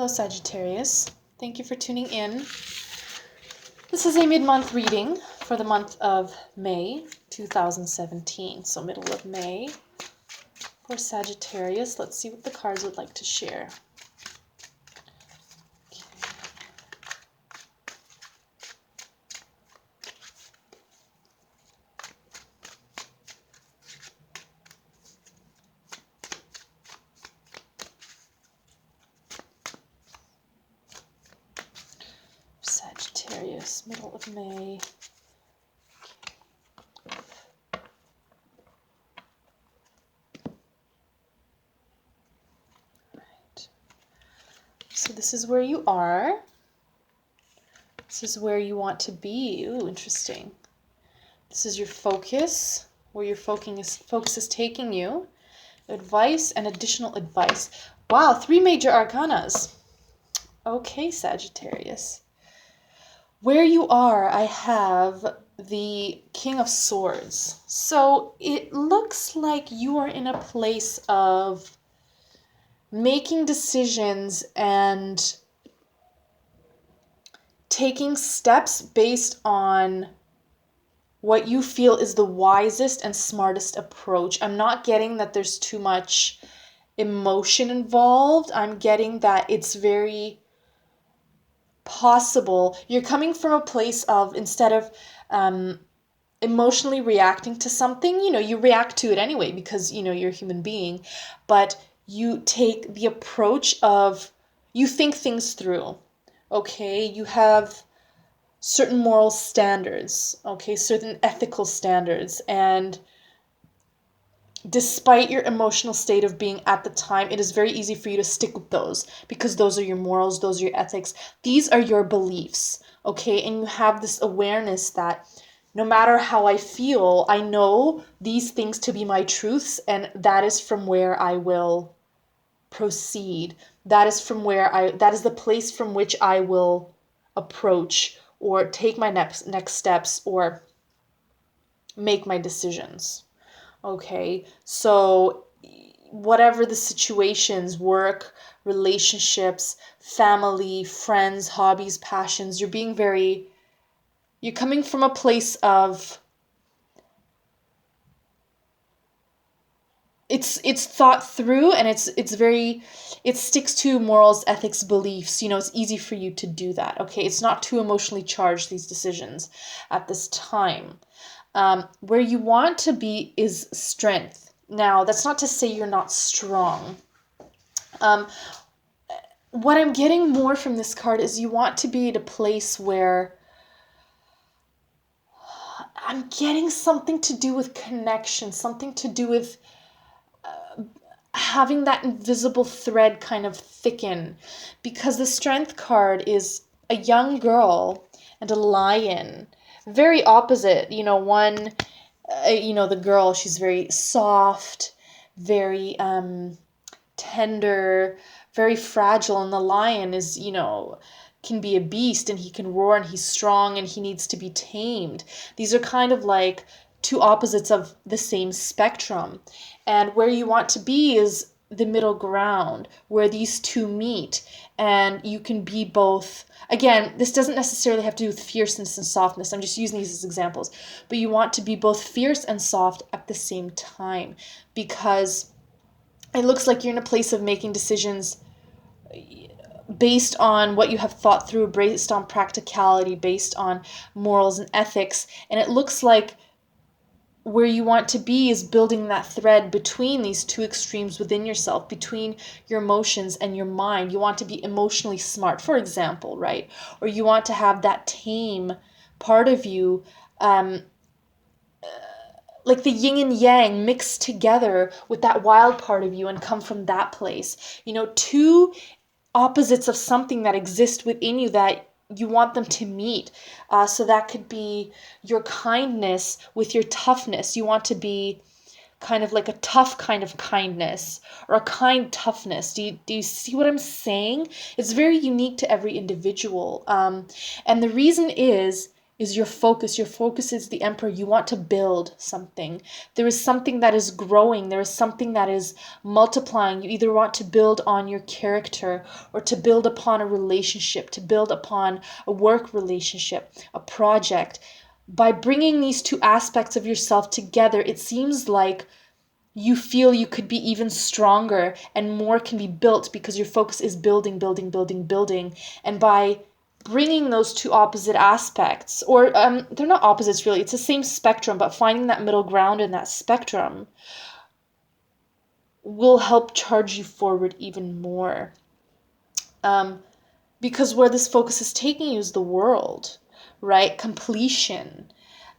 Hello, Sagittarius. Thank you for tuning in. This is a mid-month reading for the month of May 2017. So middle of May for Sagittarius. Let's see what the cards would like to share. Sagittarius, middle of May. Right. So this is where you are. This is where you want to be. Ooh, interesting. This is your focus, where your focus is taking you. Advice and additional advice. Wow, 3 major arcanas. Okay, Sagittarius. Where you are, I have the King of Swords. So it looks like you are in a place of making decisions and taking steps based on what you feel is the wisest and smartest approach. I'm not getting that there's too much emotion involved. I'm getting that it's very possible. You're coming from a place of, instead of emotionally reacting to something, you react to it anyway because, you're a human being, but you take the approach of, you think things through, okay? You have certain moral standards, okay? Certain ethical standards, and despite your emotional state of being at the time, it is very easy for you to stick with those because those are your morals, those are your ethics. These are your beliefs, okay? And you have this awareness that no matter how I feel, I know these things to be my truths, and that is from where I will proceed. That is the place from which I will approach or take my next steps or make my decisions. Okay, so whatever the situations, work, relationships, family, friends, hobbies, passions, you're coming from a place of, it's thought through, and it sticks to morals, ethics, beliefs. It's easy for you to do that. Okay, it's not too emotionally charged, these decisions at this time. Where you want to be is strength. Now, that's not to say you're not strong. What I'm getting more from this card is you want to be at a place where I'm getting something to do with connection, something to do with having that invisible thread kind of thicken, because the Strength card is a young girl and a lion. Very opposite, one, the girl, she's very soft, very tender, very fragile, and the lion is, can be a beast, and he can roar, and he's strong, and he needs to be tamed. These are kind of like two opposites of the same spectrum. And where you want to be is the middle ground, where these two meet, and you can be both. Again, this doesn't necessarily have to do with fierceness and softness. I'm just using these as examples. But you want to be both fierce and soft at the same time, because it looks like you're in a place of making decisions based on what you have thought through, based on practicality, based on morals and ethics. And it looks like where you want to be is building that thread between these two extremes within yourself, between your emotions and your mind. You want to be emotionally smart, for example, right? Or you want to have that tame part of you, like the yin and yang mixed together with that wild part of you and come from that place. Two opposites of something that exist within you that you want them to meet. So that could be your kindness with your toughness. You want to be kind of like a tough kind of kindness, or a kind toughness. Do you see what I'm saying? It's very unique to every individual. And the reason is is your focus. Your focus is the Emperor. You want to build something. There is something that is growing. There is something that is multiplying. You either want to build on your character or to build upon a relationship, to build upon a work relationship, a project. By bringing these two aspects of yourself together, it seems like you feel you could be even stronger and more can be built because your focus is building, building, building, building. And by bringing those two opposite aspects, or they're not opposites really, it's the same spectrum, but finding that middle ground in that spectrum will help charge you forward even more. Because where this focus is taking you is the world, right? Completion.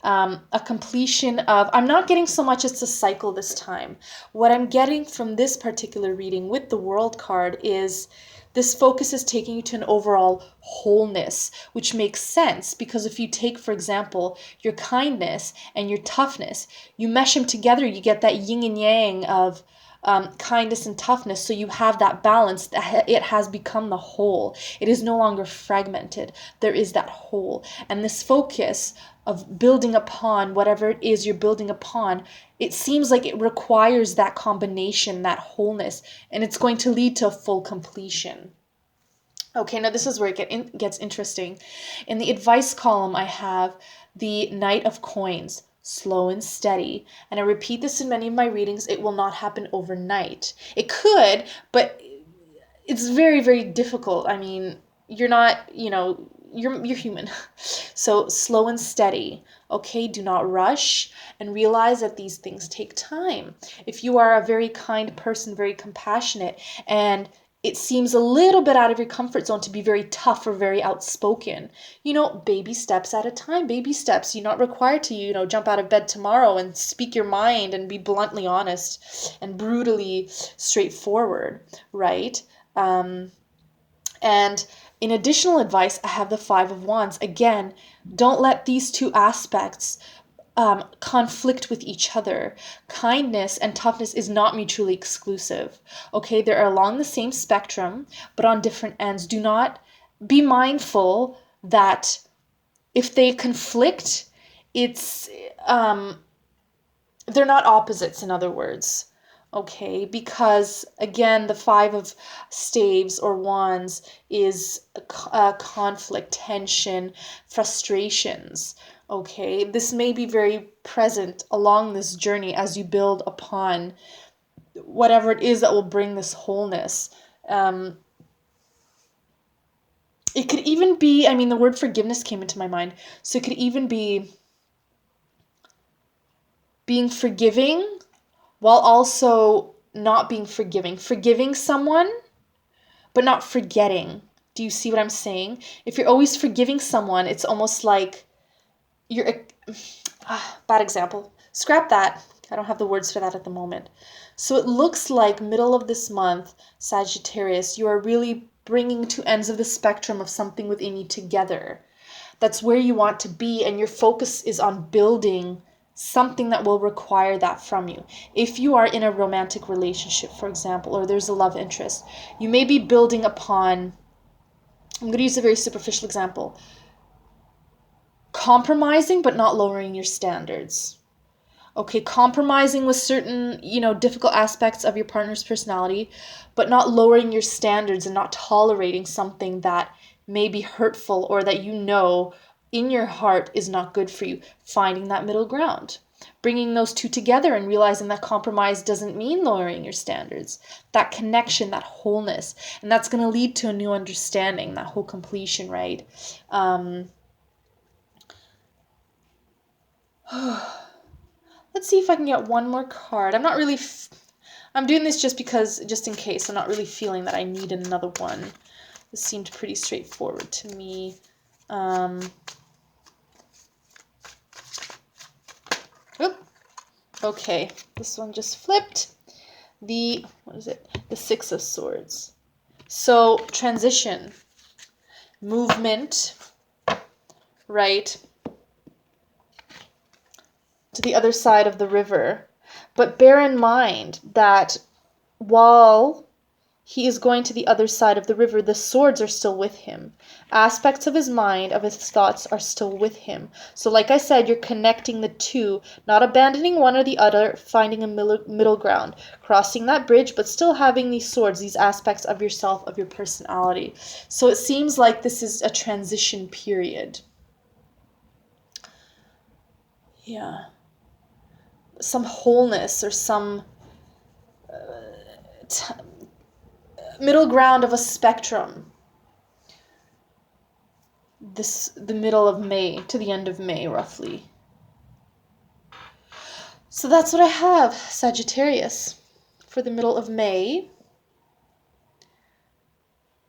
A completion of, I'm not getting so much it's a cycle this time. What I'm getting from this particular reading with the World card is this focus is taking you to an overall wholeness, which makes sense because if you take, for example, your kindness and your toughness, you mesh them together, you get that yin and yang of kindness and toughness. So you have that balance. It has become the whole. It is no longer fragmented. There is that whole. And this focus of building upon whatever it is you're building upon, it seems like it requires that combination, that wholeness, and it's going to lead to full completion. Okay, now this is where it gets interesting. In the advice column, I have the Knight of Coins, slow and steady. And I repeat this in many of my readings, it will not happen overnight. It could, but it's very, very difficult. I mean, you're not, you're human. So slow and steady. Okay, do not rush and realize that these things take time. If you are a very kind person, very compassionate, and it seems a little bit out of your comfort zone to be very tough or very outspoken, baby steps at a time, baby steps. You're not required to, jump out of bed tomorrow and speak your mind and be bluntly honest and brutally straightforward, right? And in additional advice, I have the Five of Wands. Again, don't let these two aspects conflict with each other. Kindness and toughness is not mutually exclusive. Okay, they're along the same spectrum, but on different ends. Do not be mindful that if they conflict, it's they're not opposites, in other words. Okay, because again, the Five of Staves or Wands is conflict, tension, frustrations. Okay, this may be very present along this journey as you build upon whatever it is that will bring this wholeness. It could even be, the word forgiveness came into my mind. So it could even be being forgiving while also not being forgiving. Forgiving someone, but not forgetting. Do you see what I'm saying? If you're always forgiving someone, it's almost like you're... bad example. Scrap that. I don't have the words for that at the moment. So it looks like middle of this month, Sagittarius, you are really bringing two ends of the spectrum of something within you together. That's where you want to be, and your focus is on building something that will require that from you. If you are in a romantic relationship, for example, or there's a love interest, you may be building upon, I'm going to use a very superficial example, compromising but not lowering your standards. Okay, compromising with certain, difficult aspects of your partner's personality, but not lowering your standards and not tolerating something that may be hurtful or that in your heart is not good for you. Finding that middle ground. Bringing those two together and realizing that compromise doesn't mean lowering your standards. That connection, that wholeness. And that's going to lead to a new understanding, that whole completion, right? Let's see if I can get one more card. I'm not really... I'm doing this just in case. I'm not really feeling that I need another one. This seemed pretty straightforward to me. Okay, this one just flipped. The Six of Swords. So, transition, movement, right, to the other side of the river. But bear in mind that while He is going to the other side of the river. The swords are still with him. Aspects of his mind, of his thoughts are still with him. So like I said, you're connecting the two, not abandoning one or the other, finding a middle ground, crossing that bridge, but still having these swords, these aspects of yourself, of your personality. So it seems like this is a transition period. Yeah. Some wholeness or some middle ground of a spectrum. The middle of May to the end of May, roughly. So that's what I have, Sagittarius, for the middle of May.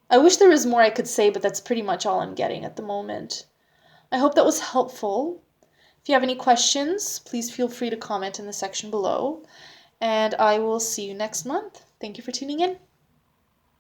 I wish there was more I could say, but that's pretty much all I'm getting at the moment. I hope that was helpful. If you have any questions, please feel free to comment in the section below. And I will see you next month. Thank you for tuning in.